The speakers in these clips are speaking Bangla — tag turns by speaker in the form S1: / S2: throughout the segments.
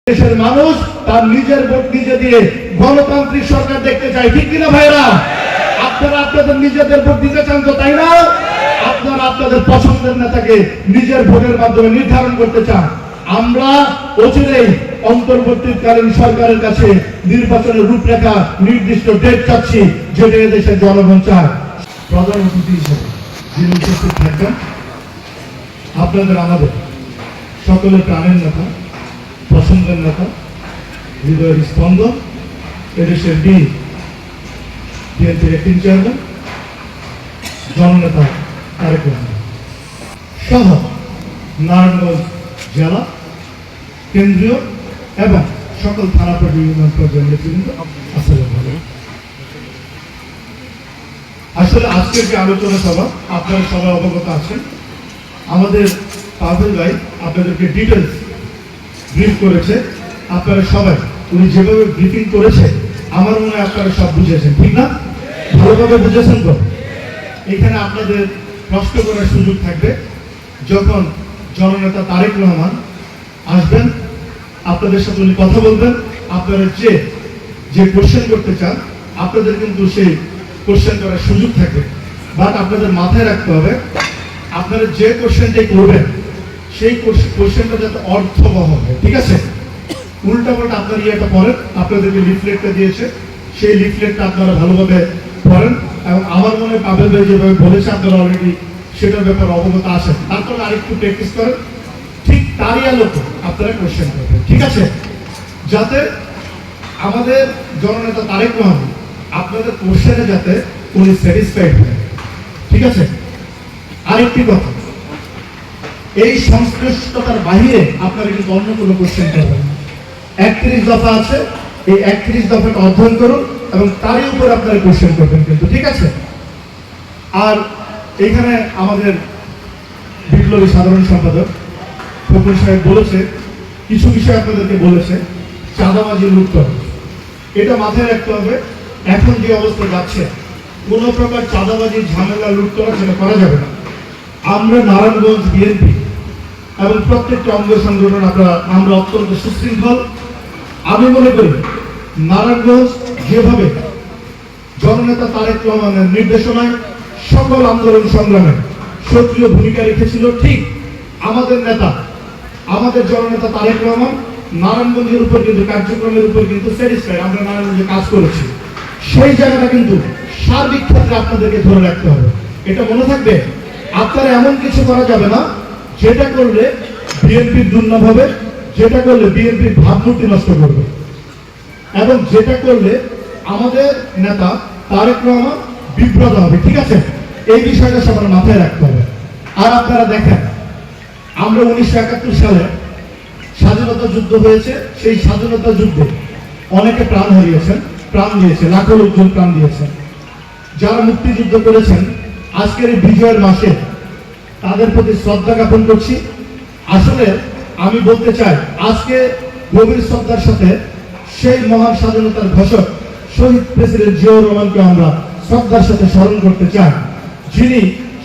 S1: দেশের মানুষ তার নিজের ভোট নিজে দিয়ে গণতান্ত্রিক সরকার দেখতে চায়, ঠিক কিনা ভাইরা? আপনারা আপনাদের নিজেদের ভোট দিতে চান তো, তাই না? আপনারা আপনাদের পছন্দের নেতাকে নিজের ভোটের মাধ্যমে নির্ধারণ করতে চান। আমরা অচিরেই অন্তর্বর্তীকালীন সরকারের কাছে নির্বাচনের রূপরেখা নির্দিষ্ট ডেট চাচ্ছি, যেটা দেশের জনগণ চায়। প্রধান অতিথি হিসেবে যিনি উপস্থিত থাকবেন, আপনাদের আমাদের সকলের প্রাণের নেতা, পছন্দের নেতা, হৃদয়ের স্পন্দন, এদেশের বিএনপির অ্যাক্টিং চেয়ারম্যান জননেতা তারেক রহমান সহ নারায়ণগঞ্জ জেলা, কেন্দ্রীয় এবং সকল থানা পর্যায়ে ইউনিয়ন পর্যায়ের নেতৃবৃন্দ, আসসালামু আলাইকুম। আসলে আজকের যে আলোচনা সভা, আপনারা সবাই অবগত আছেন, আমাদের পাভেল ভাই আপনাদেরকে ডিটেলস ব্রিফ করেছে। আপনারা সবাই উনি যেভাবে ব্রিফিং করেছে, আমার মনে হয় আপনারা সব বুঝেছেন, ঠিক না? ভালোভাবে বুঝেছেন তো? এখানে আপনাদের প্রশ্ন করার সুযোগ থাকবে যখন জননেতা তারেক রহমান আসবেন, আপনাদের সাথে উনি কথা বলবেন। আপনারা যে কোশ্চেন করতে চান, আপনাদের কিন্তু সেই কোশ্চেন করার সুযোগ থাকবে। বাট আপনাদের মাথায় রাখতে হবে, আপনারা যে কোশ্চেনটাই করবেন সেই কোশ্চেনটা যাতে অর্থবহ হয়, ঠিক আছে? উল্টাপাল্টা আপনার ইয়েটা পড়েন, আপনাদেরকে লিফলেটটা দিয়েছে, সেই লিফলেটটা আপনারা ভালোভাবে পড়েন। এবং আমার মনে হয় পাবেল ভাই যেভাবে বলেছে, আপনারা অলরেডি সেটার ব্যাপারে অবগত আছেন। তারপরে আরেকটু প্র্যাকটিস করেন, ঠিক তারই আলোকে আপনারা কোশ্চেন করবেন, ঠিক আছে? যাতে আমাদের জননেতা তারেক রহমান আপনাদের কোশ্চেনে যাতে উনি স্যাটিসফাইড হয়, ঠিক আছে? আরেকটি কথা, এই সংশ্লিষ্টতার বাহিরে আপনারা কিন্তু অন্য কোনো কোশ্চেন করবেন না। 31 দফা আছে, এই 31 দফাটা অধ্যয়ন করুন এবং তারই উপর আপনারা কোশ্চেন করবেন কিন্তু, ঠিক আছে? আর এখানে আমাদের বিপ্লবী সাধারণ সম্পাদক ফখরুল সাহেব বলেছে, কিছু বিষয় আপনাদেরকে বলেছে, চাঁদাবাজি লুটতরাজ, এটা মাথায় রাখতে হবে। এখন যে অবস্থা যাচ্ছে, কোন প্রকার চাঁদাবাজি, ঝামেলা, লুটতরাজ সেটা করা যাবে না। আমরা নারায়ণগঞ্জ বিএনপি এবং প্রত্যেকটা অঙ্গ সংগঠন আমরা অত্যন্ত সুশৃঙ্খল। আমি মনে করি নারায়ণগঞ্জ যেভাবে জননেতা তারেক রহমানের নির্দেশনায় সকল আন্দোলন সংগ্রামে সক্রিয় ভূমিকা রেখেছিল, ঠিক আমাদের নেতা, আমাদের জননেতা তারেক রহমান নারায়ণগঞ্জের উপর কিন্তু কার্যক্রমের উপর কিন্তু স্যাটিসফাইড। আমরা নারায়ণগঞ্জে কাজ করেছি, সেই জায়গাটা কিন্তু সার্বিক ক্ষেত্রে আপনাদেরকে ধরে রাখতে হবে, এটা মনে থাকবে। আপনারা এমন কিছু করা যাবে না যেটা করলে বিএনপির দুর্নাম হবে, যেটা করলে বিএনপির ভাবমূর্তি নষ্ট করবে, এবং যেটা করলে আমাদের নেতা তারেক রহমান বিব্রত হবে, ঠিক আছে? এই বিষয়টা সবার মাথায় রাখতে হবে। আর আপনারা দেখেন, আমরা 1971 সালে স্বাধীনতা যুদ্ধ হয়েছে, সেই স্বাধীনতা যুদ্ধে অনেকে প্রাণ হারিয়েছেন, প্রাণ দিয়েছে, লাখো লোকজন প্রাণ দিয়েছেন। যারা মুক্তিযুদ্ধ করেছেন, আজকের এই বিজয়ের মাসে তাদের প্রতি শ্রদ্ধা জ্ঞাপন করছি। আসলে আমি বলতে চাই, আজকে গভীর শ্রদ্ধার সাথে সেই মহান স্বাধীনতার ঘোষক শহীদ প্রেসিডেন্ট জিয়াউর রহমানকে আমরা শ্রদ্ধার সাথে স্মরণ করতে চাই, যিনি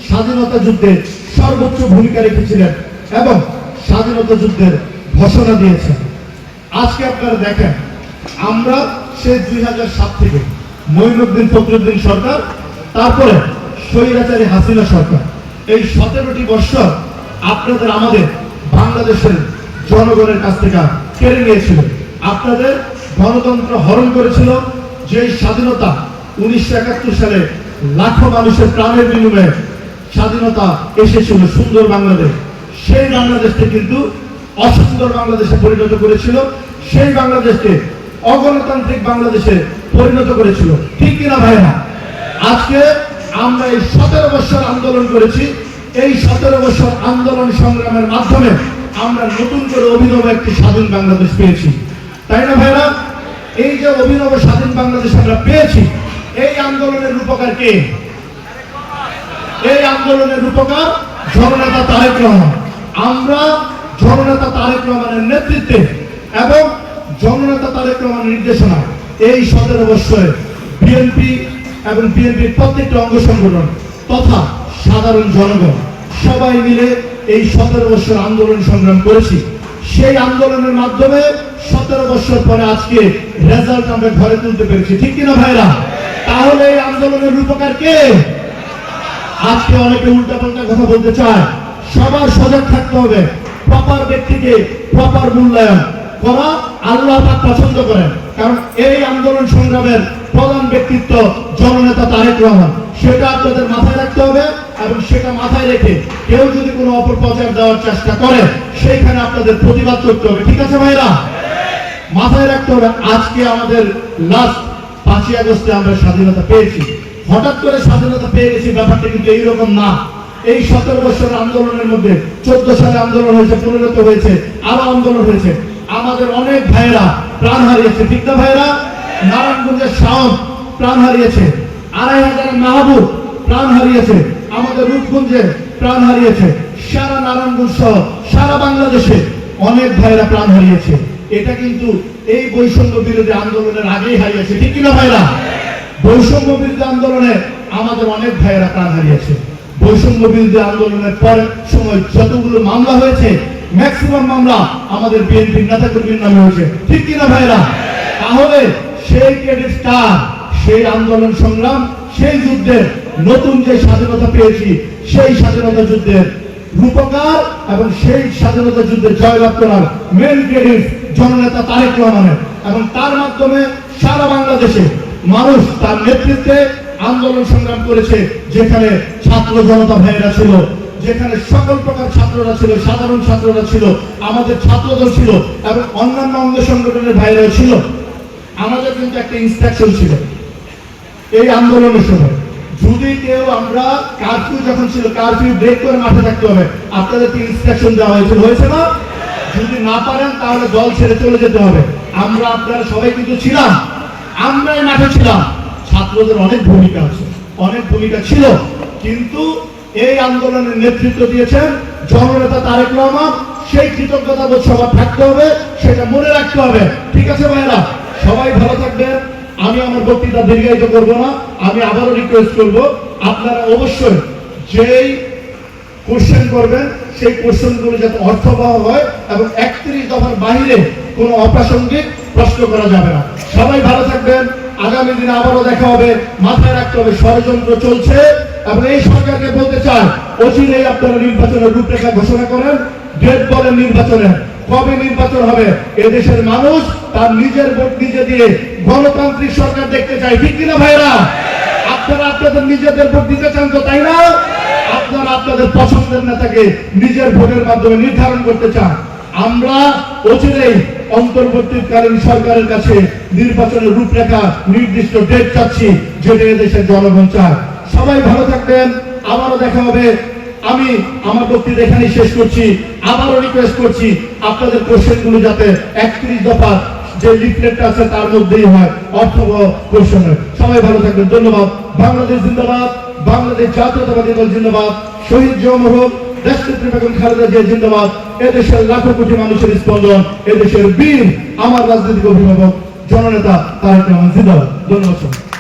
S1: স্বাধীনতা যুদ্ধে সর্বোচ্চ ভূমিকা রেখেছিলেন এবং স্বাধীনতা যুদ্ধের ঘোষণা দিয়েছেন। আজকে আপনারা দেখেন, আমরা সেই 2007 থেকে মঈনুদ্দিন ফখরুদ্দিন সরকার, তারপরে স্বৈরাচারী হাসিনা সরকার, এই 17টি বছর আপনাদের আমাদের বাংলাদেশের জনগণের কাছ থেকে কেড়ে নিয়েছিল, আপনাদের গণতন্ত্র হরণ করেছিল। যে স্বাধীনতা 1971 সালে লাখো মানুষের প্রাণের বিনিময়ে স্বাধীনতা এসেছিল, সুন্দর বাংলাদেশ, সেই বাংলাদেশকে কিন্তু অসুন্দর বাংলাদেশে পরিণত করেছিল, সেই বাংলাদেশকে অগণতান্ত্রিক বাংলাদেশে পরিণত করেছিল, ঠিক কিনা ভাইরা? আজকে আমরা এই 17 বছর আন্দোলন করেছি, এই 17 বছর আন্দোলন সংগ্রামের মাধ্যমে আমরা নতুন করে অভিনব একটি স্বাধীন বাংলাদেশ পেয়েছি, তাই না ভাইরা? এই যে অভিনব স্বাধীন বাংলাদেশ আমরা পেয়েছি, এই আন্দোলনের রূপকার কে? এই আন্দোলনের রূপকার জননেতা তারেক রহমান। আমরা জননেতা তারেক রহমানের নেতৃত্বে এবং জননেতা তারেক রহমানের নির্দেশনায় এই 17 বছরে বিএনপি এবং বিএনপির প্রত্যেকটা অঙ্গ সংগঠন তথা সাধারণ জনগণ সবাই মিলে এই 17 বছর আন্দোলন সংগ্রাম করেছি। সেই আন্দোলনের মাধ্যমে 17 বছর পরে আজকে রেজাল্ট আমরা ঘরে তুলতে পেরেছি, ঠিক কিনা ভাইরা? তাহলে এই আন্দোলনের রূপকার কে? আজকে অনেকে উল্টাপাল্টা কথা বলতে চায়। সবার সজাগ থাকতে হবে। প্রপার ব্যক্তিকে প্রপার মূল্যায়ন করা আল্লাহ পাক পছন্দ করেন। কারণ এই আন্দোলন সংগ্রামের প্রধান ব্যক্তিত্ব জননেতা তারেক রহমান, সেটা আপনাদের মাথায় রাখতে হবে। এবং সেটা মাথায় রেখে কেউ যদি কোনো অপপ্রচার দেওয়ার চেষ্টা করে সেইখানে আপনাদের প্রতিবাদ করতে হবে, ঠিক আছে ভাইরা? মাথায় রাখতে হবে আজকে আমাদের লাস্ট 5ই আগস্টে আমরা স্বাধীনতা পেয়েছি। হঠাৎ করে স্বাধীনতা পেয়ে গেছি ব্যাপারটা কিন্তু এইরকম না। এই 17 বছরের আন্দোলনের মধ্যে 14 সালে আন্দোলন হয়েছে, পরিণত হয়েছে, আরো আন্দোলন হয়েছে। আমাদের অনেক ভাইয়েরা প্রাণ হারিয়েছে, ঠিক না ভাইরা? নারায়ণগঞ্জের শাওন প্রাণ হারিয়েছে, 2500 মাহবুব প্রাণ হারিয়েছে, আমাদের রূপগঞ্জে প্রাণ হারিয়েছে, সারা নারায়ণগঞ্জ সহ সারা বাংলাদেশে অনেক ভাইয়েরা প্রাণ হারিয়েছে। এটা কিন্তু এই বৈষম্য বিরোধী আন্দোলনের আগেই হারিয়েছে, ঠিক কিনা ভাইরা? বৈষম্য বিরোধী আন্দোলনে আমাদের অনেক ভাইয়েরা প্রাণ হারিয়েছে। বৈষম্য বিরোধী আন্দোলনের পরের সময় যতগুলো মামলা হয়েছে ম্যাক্সিমাম মামলা আমাদের বিএনপির নেতাকর্মীর নামে হয়েছে, ঠিক কিনা ভাইরা? তাহলে সেই ক্রেডিট কার? সেই আন্দোলন সংগ্রাম, সেই যুদ্ধের নতুন যে স্বাধীনতা পেয়েছি সেই স্বাধীনতা যুদ্ধের রূপকার এবং সেই স্বাধীনতা যুদ্ধে জয়লাভ করার মেন ক্রেডিট জননেতা তারেক রহমানের। এবং তার মাধ্যমে সারা বাংলাদেশে মানুষ তার নেতৃত্বে আন্দোলন সংগ্রাম করেছে। যেখানে ছাত্র জনতা ভাইয়েরা ছিল, যেখানে সকল প্রকার ছাত্ররা ছিল, সাধারণ ছাত্ররা ছিল, আমাদের ছাত্রদল ছিল এবং অন্যান্য অঙ্গ সংগঠনের ভাইয়েরা ছিল। আমাদের কিন্তু একটা ইনস্ট্রাকশন ছিল এই আন্দোলনের সময়, যদি কেউ আমরা কারফিউ যখন ছিল কারফিউ ব্রেক করে মাঠে থাকতে হবে, আপনাদেরকে ইনস্ট্রাকশন দেওয়া হয়েছিল, হয়েছে না? যদি না পারেন তাহলে দল ছেড়ে চলে যেতে হবে। আমরা আপনারা সবাই কিন্তু ছিলাম, আমরাই মাঠে ছিলাম। ছাত্রদের অনেক ভূমিকা আছে, অনেক ভূমিকা ছিল, কিন্তু এই আন্দোলনের নেতৃত্ব দিয়েছেন জননেতা তারেক রহমান। সেই কৃতজ্ঞতা বোধ সবার থাকতে হবে, সেটা মনে রাখতে হবে, ঠিক আছে ভাইরা? সবাই ভালো থাকবেন। আমি আমার বক্তৃতা দীর্ঘায়িত করব না। আমি আবারও রিকোয়েস্ট করব আপনারা অবশ্যই যেই কোশ্চেন করবেন সেই কোশ্চেনগুলো যাতে অর্থবহ হয় এবং 31 দফার বাইরে কোনো অপ্রাসঙ্গিক প্রশ্ন করা যাবে না। সবাই ভালো থাকবেন। আগামী দিনে আবারও দেখা হবে। মাথায় রাখতে হবে ষড়যন্ত্র চলছে এবং এই সরকারকে বলতে চাই অচিরেই আপনারা নির্বাচনের রূপরেখা ঘোষণা করেন। ডেট বলেন নির্বাচনের, কবে নির্বাচন হবে? এদেশের মানুষ তার নিজের ভোট নিজে দিয়ে গণতান্ত্রিক সরকার দেখতে চায়, ঠিক কিনা ভাইরা? আপনারা আপনাদের নিজেদের ভোট দিতে চান তো, তাই না? আপনারা আপনাদের পছন্দের নেতাকে নিজের ভোটের মাধ্যমে নির্ধারণ করতে চান। আমরা অচিরেই অন্তর্বর্তীকালীন সরকারের কাছে নির্বাচনের রূপরেখা নির্দিষ্ট ডেট চাচ্ছি, যেটা এদেশের জনগণ চায়। সবাই ভালো থাকবেন। আবারও দেখা হবে। আমি আমার বক্তৃতা এখানেই শেষ করছি। আবারও রিকোয়েস্ট করছি আপনাদের কোশ্চেনগুলো যাতে 31 দফা যে লিফলেটটা আছে তার মধ্যেই হয়, অর্থবহ কোশ্চেন হয়। সবাই ভালো থাকবেন। ধন্যবাদ। বাংলাদেশ জিন্দাবাদ, বাংলাদেশ জাতীয়তাবাদী দল জিন্দাবাদ, শহীদ জিয়া মরহুম দেশনেত্রী বেগম খালেদা জিয়া জিন্দাবাদ। এদেশের লাখো কোটি মানুষের স্পন্দন, এদেশের বীর আমার রাজনৈতিক অভিভাবক জননেতা তারেক রহমান জিন্দাবাদ। ধন্যবাদ।